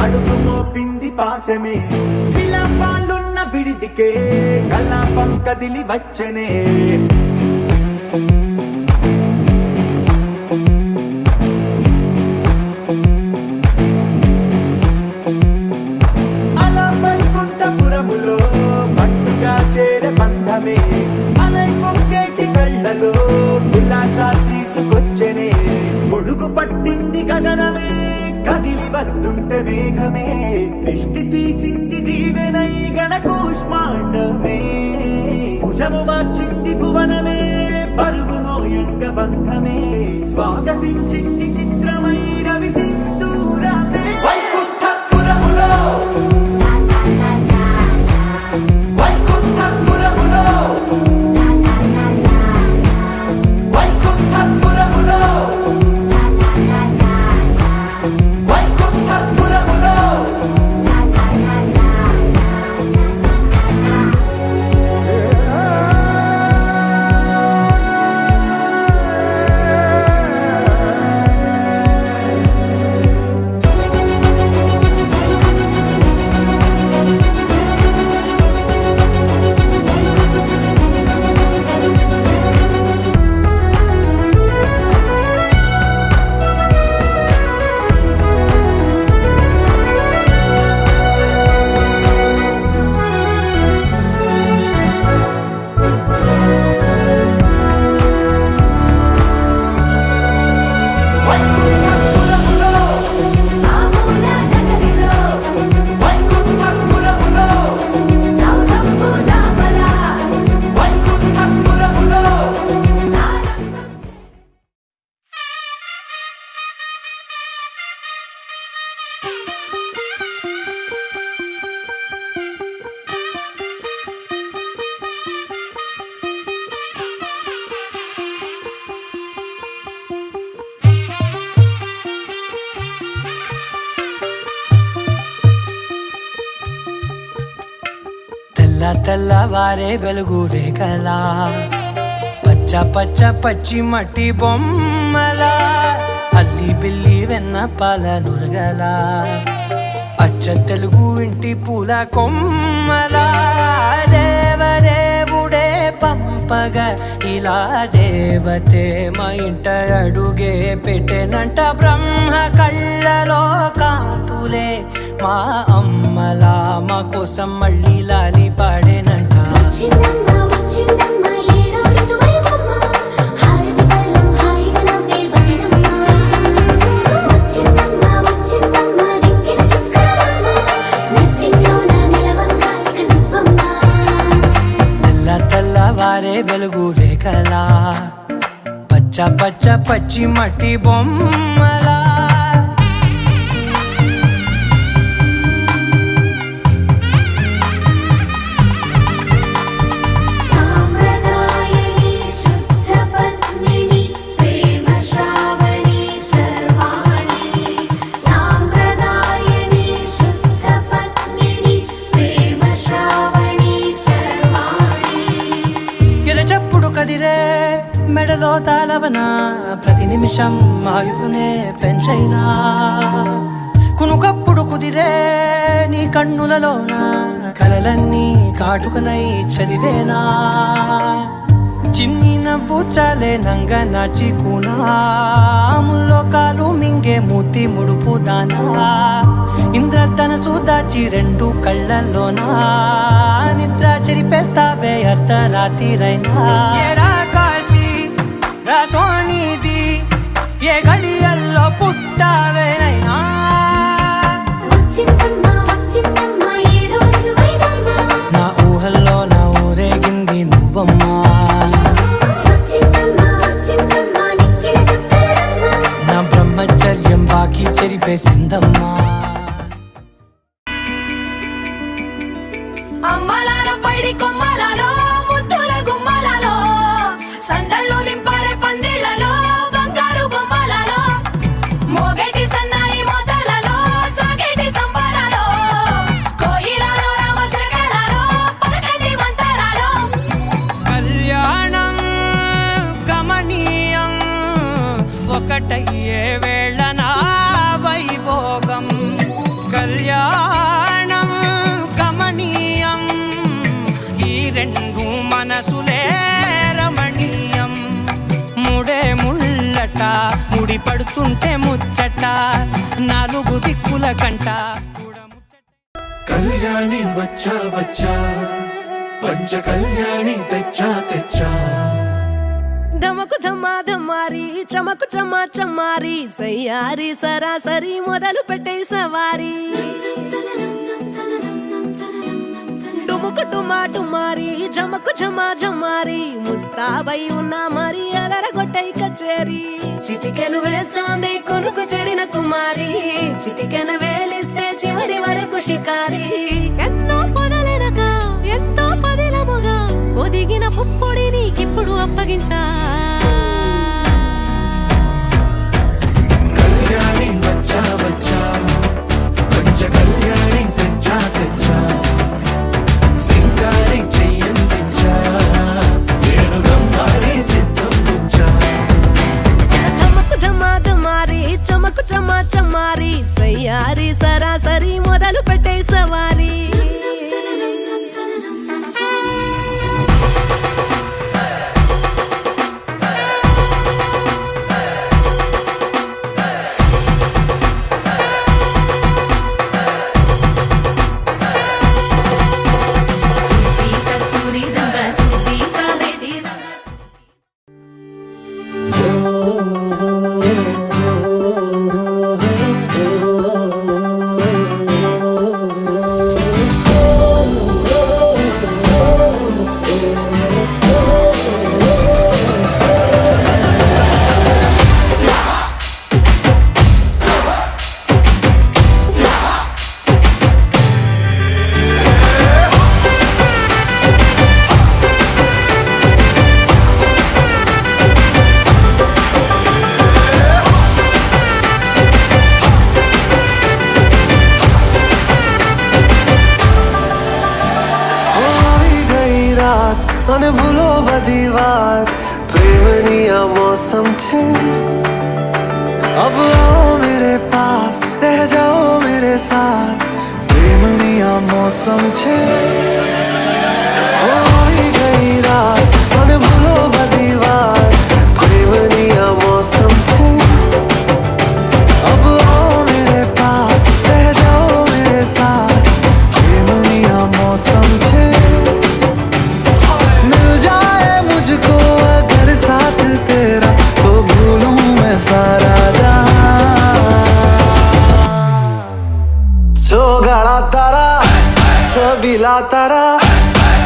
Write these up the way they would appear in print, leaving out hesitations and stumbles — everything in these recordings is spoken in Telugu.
అడుగు మోపింది పాశమే విలాపాలున్న విడిదికే కలాపం కదిలి వచ్చనే అలా వైకుంఠపురములో పట్టుగా చేరే బంధమే అలై పొంగేటి కళ్ళలో ఉల్లాసా తీసుకొచ్చనే గొడుగు పట్టింది గగనమే కదిలి వస్తుంటే మేఘమే దృష్టి తీసింది దీవెనై గణకూష్మాండమే భుజము మార్చింది భువనమే పరువు మోయంగ బంధమే స్వాగతించింది చిత్రమై రవి సింధూరమే వైకుంఠపురములో వైకుంఠపురములో వైకుంఠపురములో తెల్లవారే వెలుగు రేఖలా పచ్చ పచ్చ పచ్చి మట్టి బొమ్మలా అల్లి బిల్లి వెన్న పాల నురగలా అచ్చ తెలుగు ఇంటి పూల కొమ్మలా దేవదేవుడే పంపగా ఇలా దేవతే మా ఇంట అడుగే పెట్టెనంట బ్రహ్మ కళ్ళలో కాంతులే మా అమ్మలా మా కోసం మళ్ళీ లాలి పాడేనంట తెల్లవారే వెలుగు రేఖలా పచ్చ పచ్చ పచ్చి మట్టి బొమ్మలా మెడలో తాళవన ప్రతి నిమిషం ఆయుధునే పెంచైనా కునుకప్పుడు కుదిరే నీ కన్నులలోన కలలన్నీ కాటుకనై చదివేనా నవ్వు చాలే నంగ నాచి కూనాముల్లో కాలు మింగే మూతి ముడుపు దానా ఇంద్రధనసు దాచి రెండు కళ్ళల్లోనా నిద్ర చెరిపేస్తావే అర్ధరాత్రిరైనా ఏరా కాశీ రా సోనిది ఏ గడియల్లో పుట్టావేనైనా నా ఊహల్లో నా ఊరేగింది నువ్వమ్మా నా బ్రహ్మచర్యం బాకీ చెరిపేసిందమ్మా అమ్మలాల పైడి కొమ్మలలో ముద్దుల గుమ్మలలో సందళ్ళు నింపారే పందిళ్లలో బంగారు బొమ్మలలో మోగేటి సన్నాయి మోతలలో సాగేటి సంబరాలో కోయిలలో రామశకలలో పలకండి మంతరాలో కళ్యాణం గమనీయం ఒకటయ్యే వేళ నా వైభోగం కళ్యాణం గమనీయం ఈ రెండు మనసులే రమణీయం ముడే ముళ్ళట ముడి పడుతుంటే ముచ్చట నాలుగు దిక్కుల కంట కళ్యాణి వచ్చా వచ్చా పంచ కళ్యాణి తెచ్చా తెచ్చా ధమకు ధమా ధమారి చమకు చమా చమారి సయ్యారి సరాసరి మొదలు పెట్టే సవారి డుముకు టుమా టుమారి జమకు ఝమా ఝమారి ముస్తాబై ఉన్నా మరి అలరగొట్టై కచేరి చిటికెను వేస్తోంది కొనుకు చెడిన కుమారి చిటికెను వేలిస్తే చివరి వరకు షికారి ఎన్నో పొదలెనక ఎంతో పదిలముగా ఒదిగిన పుప్పొడి నీకిప్పుడు అప్పగించా కళ్యాణి వచ్చా వచ్చా పంచ కళ్యాణి తెచ్చా తెచ్చా సింగారి చెయ్యందించా నేను గమ్మారి సిద్ధం ఉంచా ధమకు ధమా ధమారి చమకు చమా చమారి సయ్యారి సరాసరి మొదలు పెట్టే సవారి અને ભૂલો બધી વાત પ્રેમની આ मौसम छे अब आओ मेरे पास रह जाओ मेरे साथ प्रेमनी आ मौसम छे होई गई रात અને ભૂલો બધી વાત પ્રેમની આ मौसम छे अब आओ मेरे पास रह जाओ मेरे साथ प्रेमनी आ मौसम छे मुझको अगर साथ तेरा तो भूलूं मैं सारा जहां तारा छबीला तारा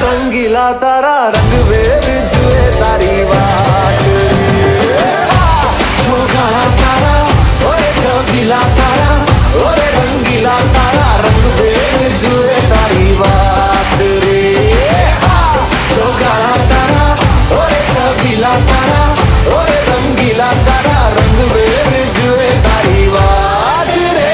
रंगीला तारा रंग वेद जुए तारी बात छोगाड़ा तारा ओए छबीला तारा ओए रंगीला तारा रंग वेद जुए तारी बात रे छोगाड़ा तारा ओए छबीला तारा ओए रंगीला तारा रंग वेद जुए तारी बात रे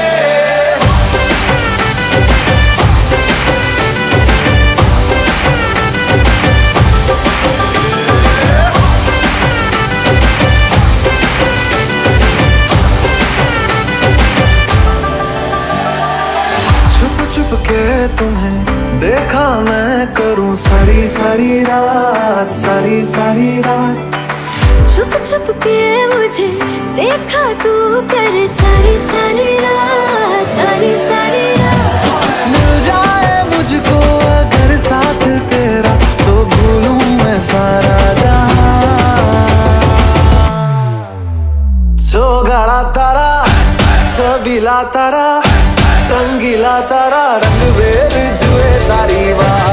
के तुम्हें देखा मैं करूं सारी सारी रात सारी सारी रात छुप छुप के मुझे देखा तू कर सारी सारी रात, सारी सारी रात। मिल जाए मुझको अगर साथ तेरा तो भूलूं मैं सारा जहां। चौगाड़ा तारा, चबीला तारा, रंगीला तारा, रंग बेर जुए तारी बात।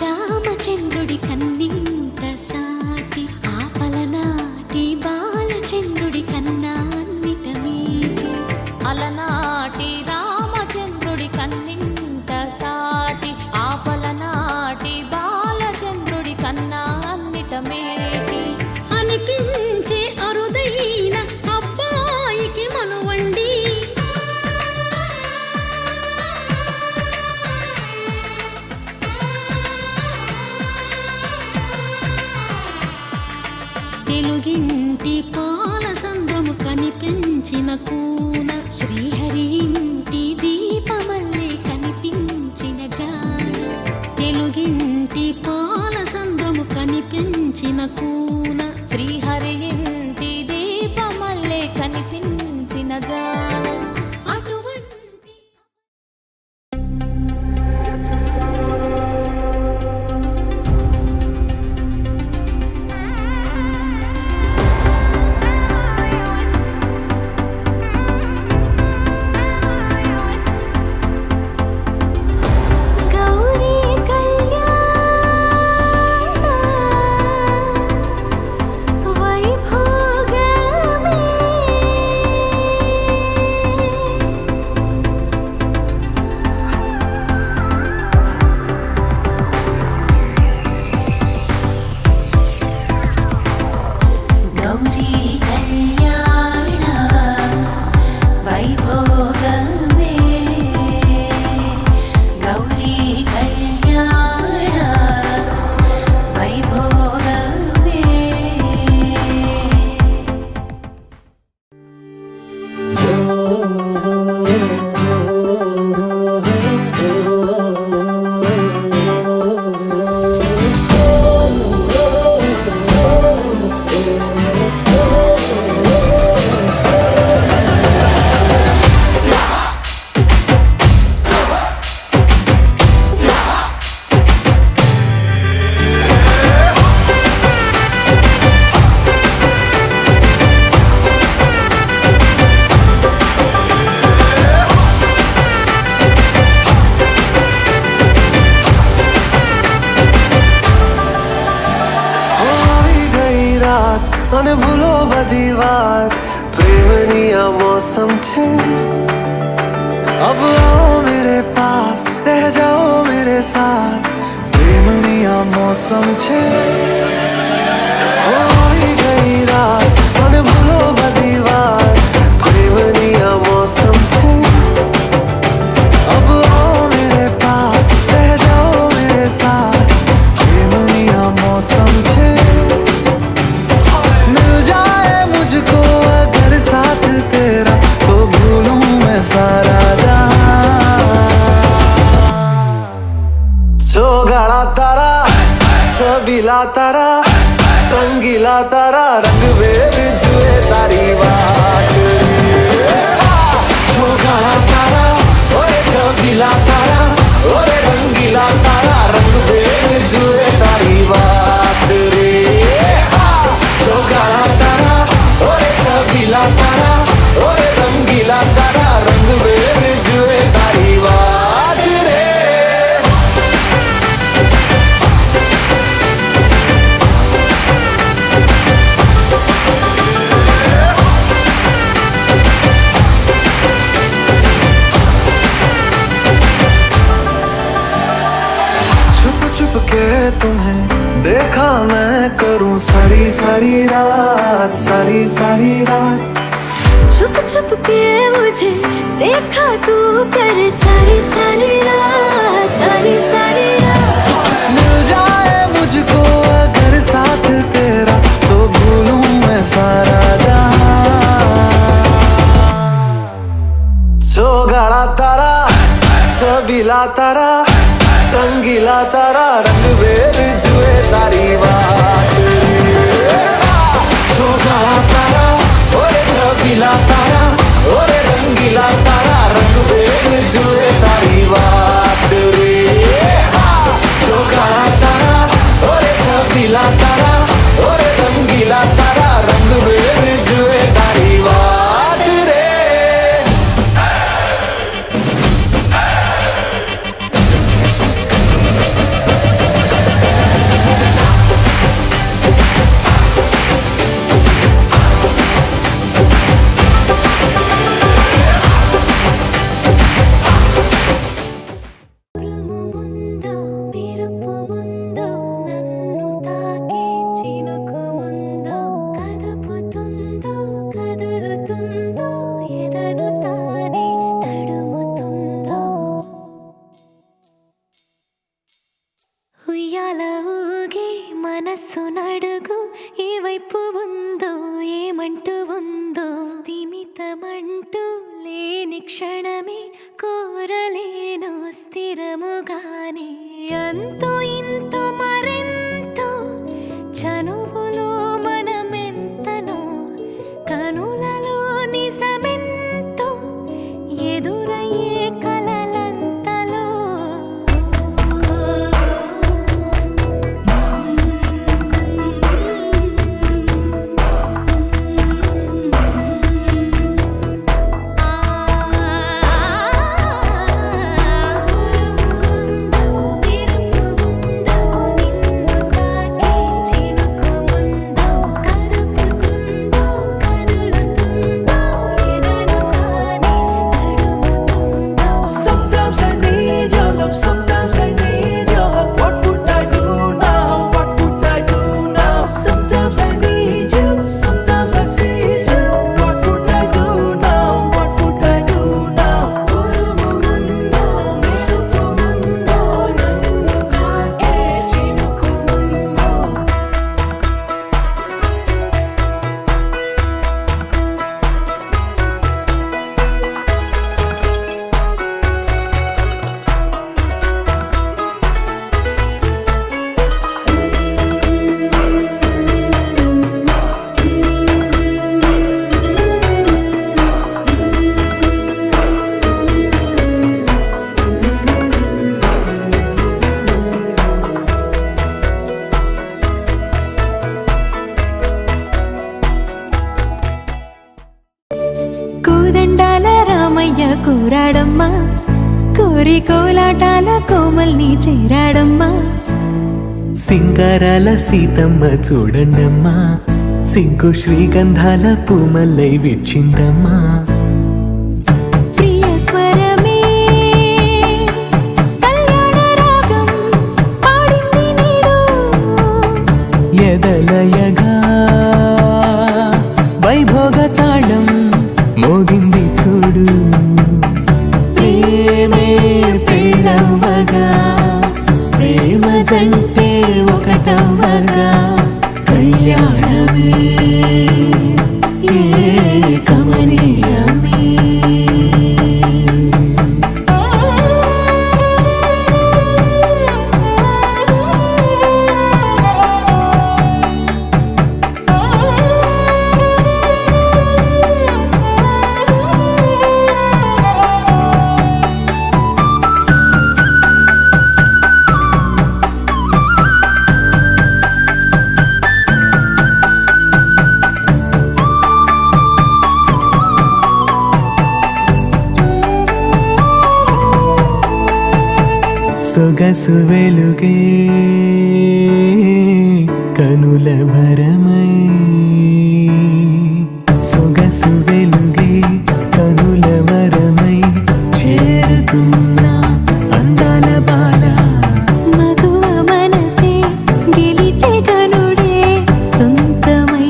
రామచంద్రుడి కన్నింత సాటి ఆపలనాటి బాలచంద్రుడి కన్నా అన్నిట మీటి. అలనాటి రామచంద్రుడి కన్నింత సాటి ఆపలనాటి బాలచంద్రుడి కన్నా అన్నిట మేటి. అనిపించే అరుదైన అబ్బాయికి మనువండి తెలుగింటి పాల సంద్రము కనిపించిన కూన శ్రీహరి ఇంటి దీపమల్లే కనిపించిన జాన. తెలుగింటి పాల సంద్రము కనిపించిన కూన శ్రీహరి ఇంటి దీపమల్లే కనిపించిన జాన. અને ભૂલો બધી વાત પ્રેમની આ મૌસમ છે. अब आओ मेरे पास रह जाओ मेरे साथ प्रेमनी आ मौसम छे. होई गई रात અને ભૂલો બધી વાત પ્રેમની आ मौसम छे. अब आओ मेरे पास रह जाओ तारा रंगीला तारा रंग बेर जुए तारी बात जो काला तारा ओए छबीला तारा ओए रंगीला तारा रंग बेर जुए तारी बात रे जो काला तारा ओए छबीला तारा ओए रंगीला तारा रंग बेर जुए तारी बात रे छुप के तुम्हें देखा मैं करूं सारी सारी रात सारी सारी रात छुप छुप के मुझे देखा तू कर सारी सारी रात सारी सारी रात मिल जाए मुझको अगर साथ तेरा तो भूलूं मैं सारा जहां जो गाड़ा तारा छबीला तारा रंगीला तारा रंग बेर जुए तारी बात जो गाड़ा तारा ओरे छबीला तारा ओरे रंगीला तारा रंग बेर जुए तारी बात रे जो गाड़ा तारा ओरे छबीला तारा ओरे रंगीला तारा रंग बेर जुए तारी बात रे ముందో మెరుపు ముందో నన్ను తాకే చినుకు ముందో కదుపుతుందో కదులుతుందో ఎదను తానే తడుముతుందో ఉయ్యాల ఊగే మనస్సు నడుగు ఏ వైపు ఉందో ఏమంటూ ఉందో స్థిమితమంటూ లేని క్షణమే కోరలేను స్థిరముగానే అంతో ఇంతో మరెంతో చనువులో మనమెంతనో కనులలో నిజమెంతో ఎదురయ్యే కలలంతలో Sometimes I need your love, sometimes I need your hug. What would I do now? What would I do now? Sometimes I need you, sometimes I feel you. What would I do now? What would I do now? ఉరుము ముందో మెరుపు ముందో నన్ను తాకే చినుకు ముందో కోదండాల రామయ్య కూరాడమ్మా కోరి కోలాటాల కోమల్ని చేరాడమ్మా సింగారాల సీతమ్మ చూడండమ్మా సింగు శ్రీగంధాల పూమల్లై విచ్చిందమ్మా ప్రియ స్వరమే కళ్యాణ రాగం పాడింది నీడు ఎదలయగా వైభోగ తాళం మోగింది చూడు ప్రేమే పెళ్ళవ్వగా ప్రేమ జంటే ఒకటవ్వగా కళ్యాణమే కమనీయమే సొగసు వెలుగే కనుల భరమై సొగసు వెలుగే కనుల వరమై చేరుతున్నా అందాల బాల మగువ మనసే గెలిచే కనుడే సొంతమై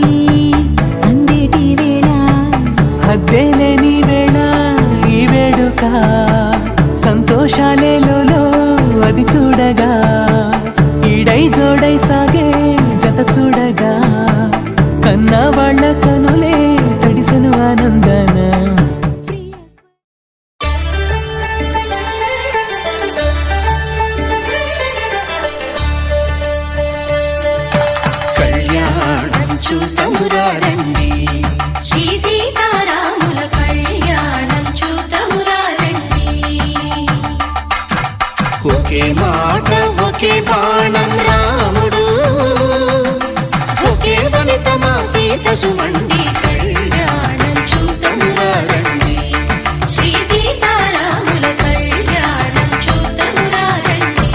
అందేటి వేళ హద్దేలేని వేళ ఈ వేడుక సంతోషాలేలో అది చూడగా ఈడై జోడై సాగే జత చూడగా కన్నా వాళ్ళ కనులే తడిసెను ఆనందన కళ్యాణం చూతమురా రండి శ్రీ సీతారాముల కళ్యాణం చూతమురా రండి ఒకే మాట ఒకే బాణం రాముడు ఒకే వనిత మా సీత సుమండి కళ్యాణం చూతమురా రండి శ్రీ సీతారాముల కళ్యాణం చూతమురా రండి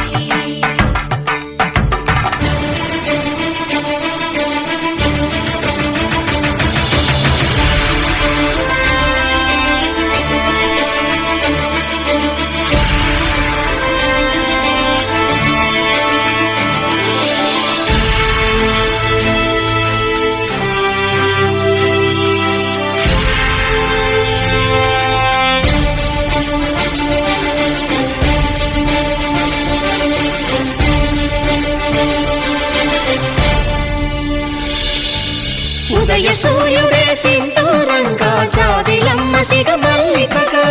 ఉదయ సూర్యుడే సింధూరంగా జాబిలమ్మ సిగ మల్లికగా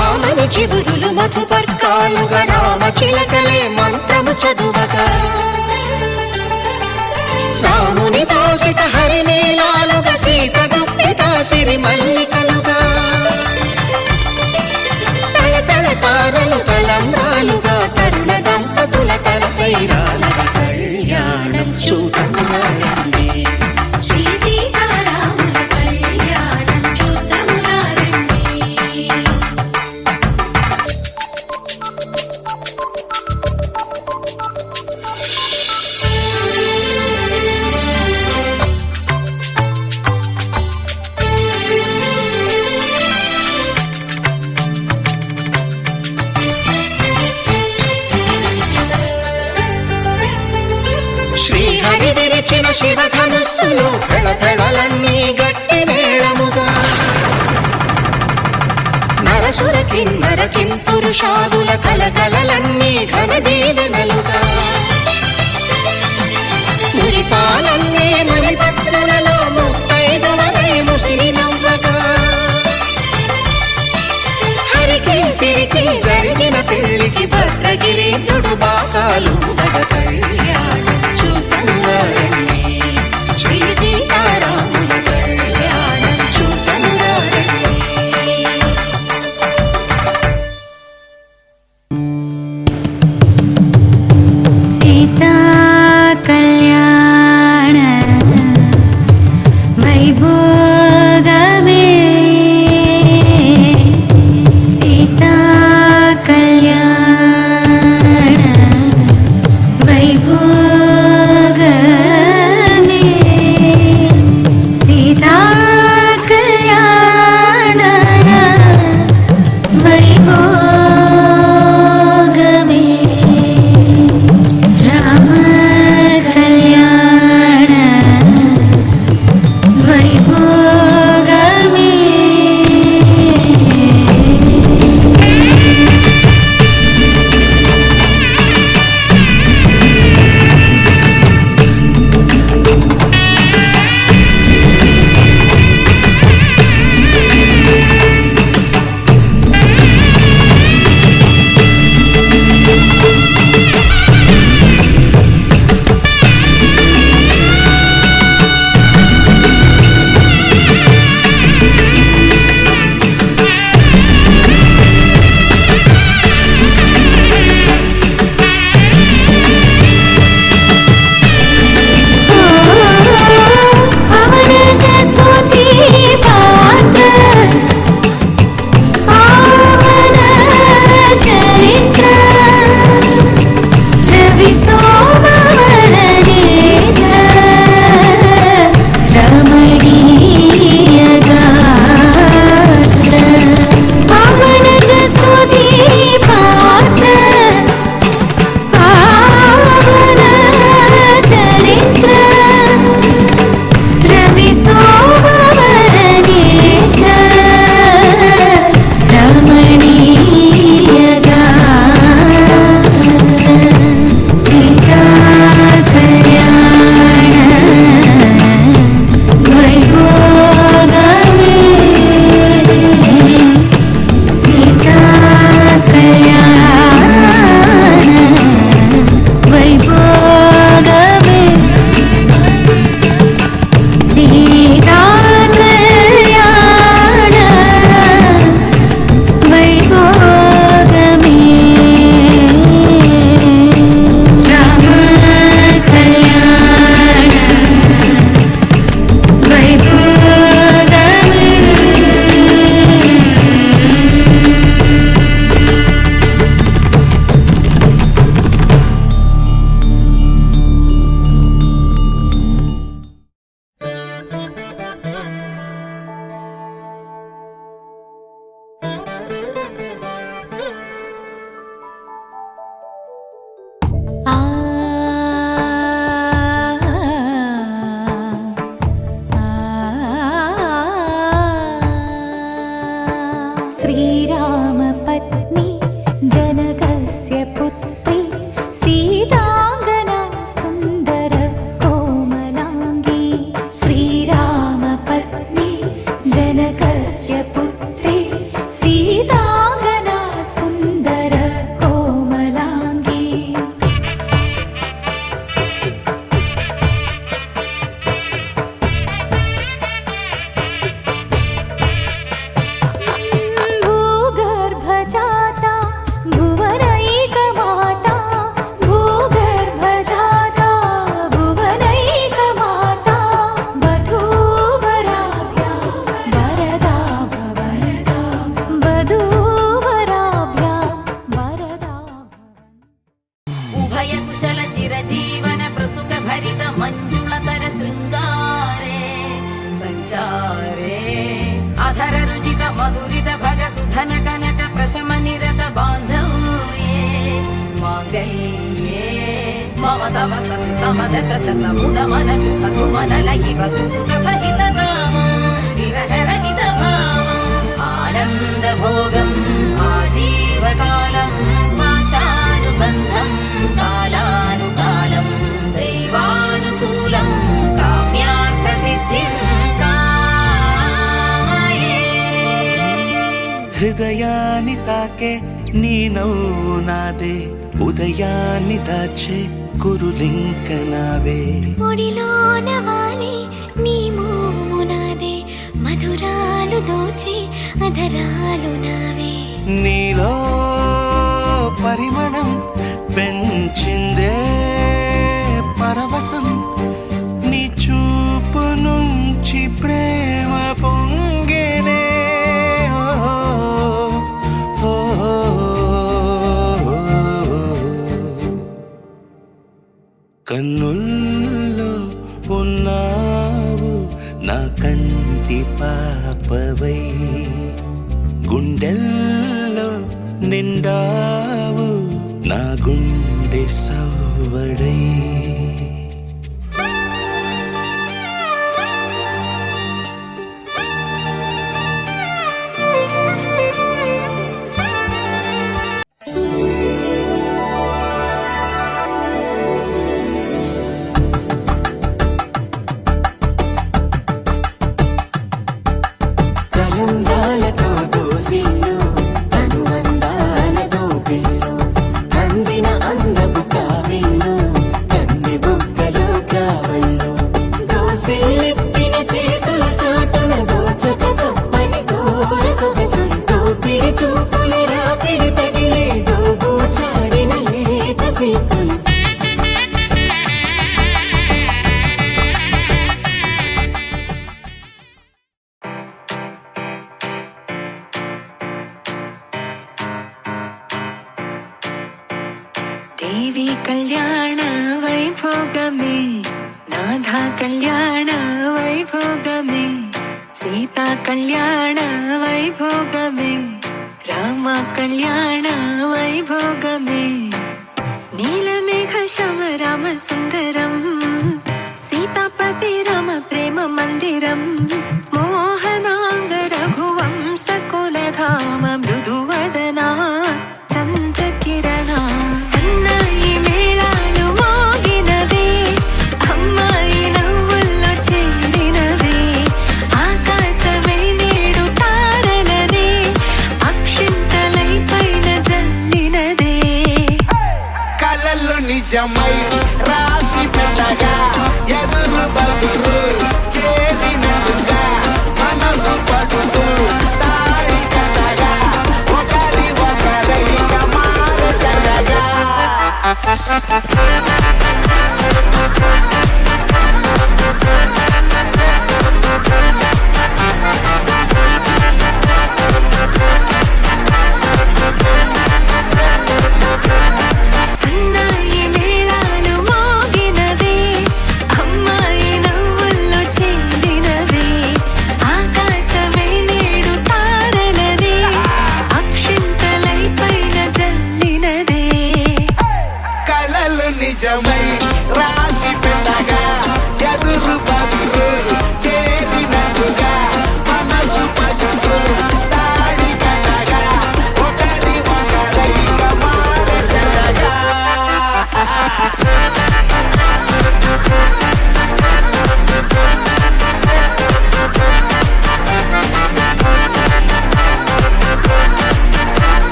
ఆమని చిగురులు మధుపర్కాలుగా రామ చిలకలే మంత్రము చదువగా రాముని దోసిట హరినీలాలుగా సీత గుప్పిట సిరి మల్లికలుగా తళతళ తారలు తలంబ్రాలుగా తరుణ దంపతుల తలపైరాలుగా కళ్యాణం చూతమురా రండి శ్రీ సీతారాముల కళ్యాణం చూతమురా రండి శ్రీహరి విరిచిన శివధనుస్సులు పెళపెళలన్నీ గట్టి మేళముగా నరసుర కిన్నర కింపురుషాదుల కలకలలన్నీ ఘనదీవెనలుగా మురిపాలన్నీ మణిపత్రులలో ముత్తైదువలై ముసిరి నవ్వగా హరికి సిరికి జరిగిన పెళ్లికి భద్రగిరి బాకాలు కళ్యాణం చూతమురా రండి శ్రీ సీతారాముల కళ్యాణం చూతమురా రండి సీతా కళ్యాణ వైభోగమే సీతా కళ్యాణ వైభోగమే श्रीरामपत्नी जनकस्य पुत्री सीताङ्गना सुन्दर कोमलाङ्गी श्रीरामपत्नी जनकस्य पुत्री सीताङ्गना सुन्दर कोमलाङ्गी भूगर्भजाता भुवनैकमाता भूगर्भजाता भुवनैकमाता वधूवराभ्यां वरदा भवरदा वधूवराभ्यां वरदा उभय कुशल चिरजीवन प्रसुख भरित मंजुलतर शृंगारे संचारे अधर रुचित मधुरित भग सुधन कनक प्रशम निरत बांधव्ये मांगल्ये मम तव सति समदश शत मुद मन शुभ सुमन लयिव सुसुत सहित विरह रहित आनंद भोगम आजीवकालं पाशानुबन्धं कालानुकालं दैवानुकूलं काम्यार्थ सिद्धिं कामये హృదయాన్ని తాకే నీ నవ్వు నాదే ఉదయాన్ని దాచే కురులింక నావే ఒడిలోన వాలి నీ మోము నాదే మధురాలు దోచి అధరాలు నావే నీలో పరిమళం పెంచిందే పరవశం నీ చూపు నుంచి ప్రేమ పొంగేనే ఓ, ఓ, ఓ. కన్నుల్లో ఉన్నావు నా కంటి పాపవై గుండెల్లో నిండావు నా గుండె సవ్వడై తలంబ్రాలతో దోసిల్లు అనుబంధాలతో పిల్లు అందిన అందపు కావిళ్ళు కన్నె బుగ్గలు గ్రావళ్ళు దోసిల్లెత్తిన చేతుల చాటున దోచక తప్పని దూర సొగసులు దోపిడి చూపుల రాపిడి తగిలే దోబూచాడిన లేత సీపులు देवी कल्याण वैभोगमे नाथा कल्याण वैभोगमे सीता कल्याण वैभोगमे राम कल्याण वैभोगमे नीलमेघ श्याम राम सुन्दरम् सीतापति राम प्रेम मन्दिरम् मोहनाङ्ग रघुवंश कुलधाम मृदुवदना चन्द्रकिरणा సన్నాయి మేళాలు మోగినవే అమ్మాయి నవ్వుల్లో చెందినవే ఆకాశమే నేడు తారలనే అక్షింతలై పైన జల్లినదే కలలు నిజమై రాసి పెట్టగా ఎదురు బదురు చేసినట్టుగా మనసు పడుతూ తాడి కట్టగా ఒకరి ఒకరైక మారచగా సన్నాయి మేళాలు మోగినవే అమ్మాయి నవ్వుల్లో చెందినవే ఆకాశమే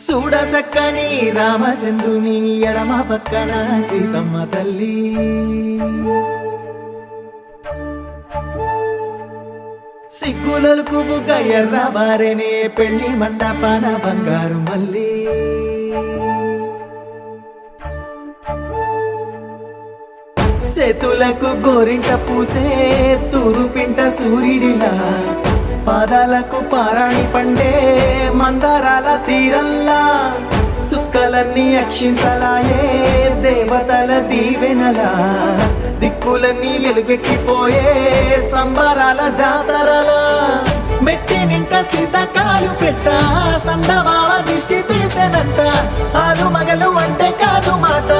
చూడసక్కని రామచంద్రుని ఎడమ పక్కన సీతమ్మ తల్లి సిగ్గులకు బుగ్గ ఎర్ర బారెనే పెళ్లి మండపాన బంగారు మల్లి చేతులకు గోరింట పూసే తూరుపింట సూర్యుడిలా పాదాలకు పారాణి పండే మందారాల తీరల్లా సుక్కలన్నీ అక్షింతలాయే దేవతల దీవెనలా దిక్కులన్నీ ఎలుగెక్కిపోయే సంబరాల జాతరలా మెట్టి నింట సీతకాలు పెట్ట సందమావ దిష్టి తీసేనంట ఆలు మగలు అంటే కాదు మాట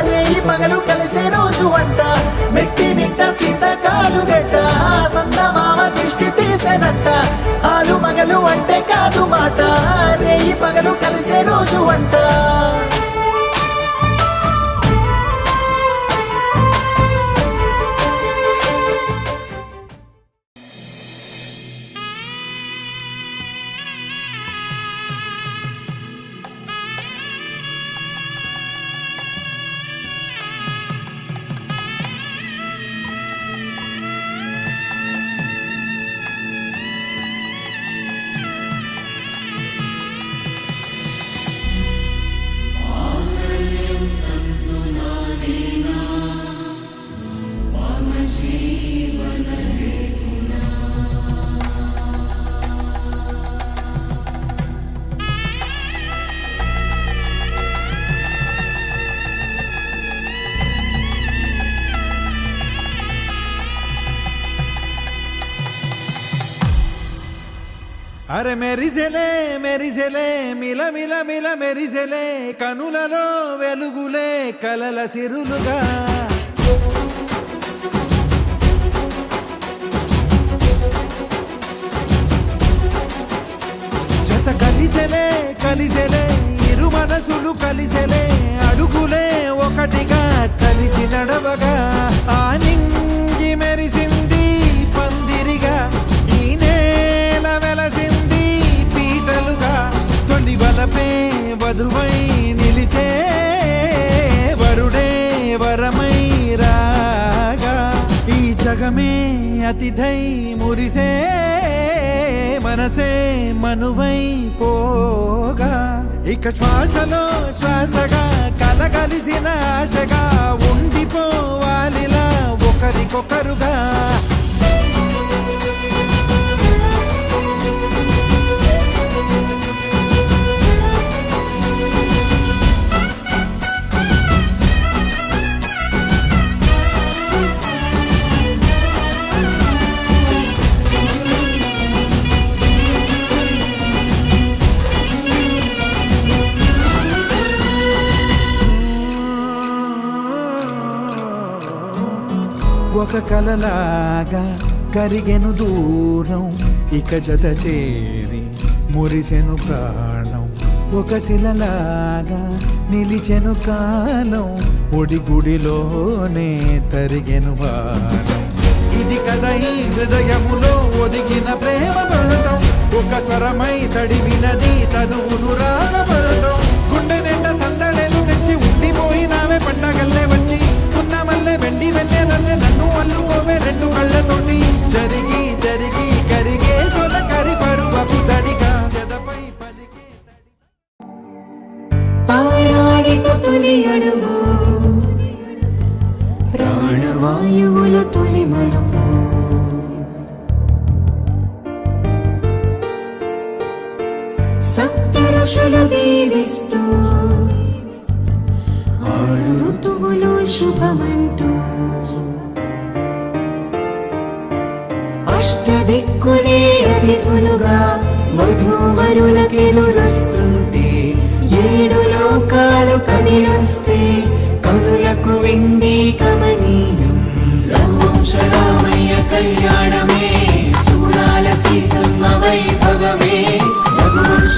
రేయి పగలు కలిసే రోజు అంట మెట్టి నింట సీతకాలు పెట్ట సందమావ దిష్టి తీసేనంట ఆలు మగలు అంటే కాదు మాట రేయి పగలు కలిసే రోజు అంట అరే మెరిసెలే మెరిసెలే మిల మిల మిల మెరిసెలే కనులలో వెలుగులే కలల సిరులుగా జత కలిసెలే కలిసెలే ఇరు మనసులు కలిసెలే అడుగులే ఒకటిగా కలిసి నడవగా ఆ నింగి మెరిసింది పందిరిగా ఈ నేల వెలసింది పీటలుగా తొలి వలపే వధువై నిలిచే వరుడే వరమై రాగా ఈ జగమే అతిథై మురిసే మనసే మనువై పోగా ఇక శ్వాసలో శ్వాసగా కలగలిసిన ఆశగా ఉండిపోవాలిలా ఒకరికొకరుగా ఒక కలలాగా కరిగెను దూరం ఇక జత చేరి మురిసెను ప్రాణం ఒక శిలలాగా నిలిచెను కాలం ఒడిగుడిలోనే తరిగెను వారం ఇది కదా ఈ హృదయములో ఒదిగిన ప్రేమ పడతాం ఒక స్వరమై తడివినది తనువును రాగపడతాం గుండె నిండా సందడేలు తెచ్చి ఉండిపోయినావే పండగల్లే వచ్చి మల్లె వెండి వెన్నెలల్లే నన్ను అల్లుకోవే రెండు కళ్ళతోటి జరిగి జరిగి కరిగే తొల కరి పరువపు తడిగా జదపై పలికే పారాడితో తొలి అడుగు ప్రాణవాయువుల తొలి మలుపు సప్త ఋషులు దీవిస్తూ ఆరు ఋతువులు శుభమంటూ అష్టదిక్కులే అతిథులుగా వధూవరులకెదురొస్తుంటే ఏడు లోకాలు కదిలొస్తే కనులకు వింది కమనీయం రఘువంశరామయ్య కళ్యాణమే సూడాల సీతమ్మ వైభవమే రఘువంశ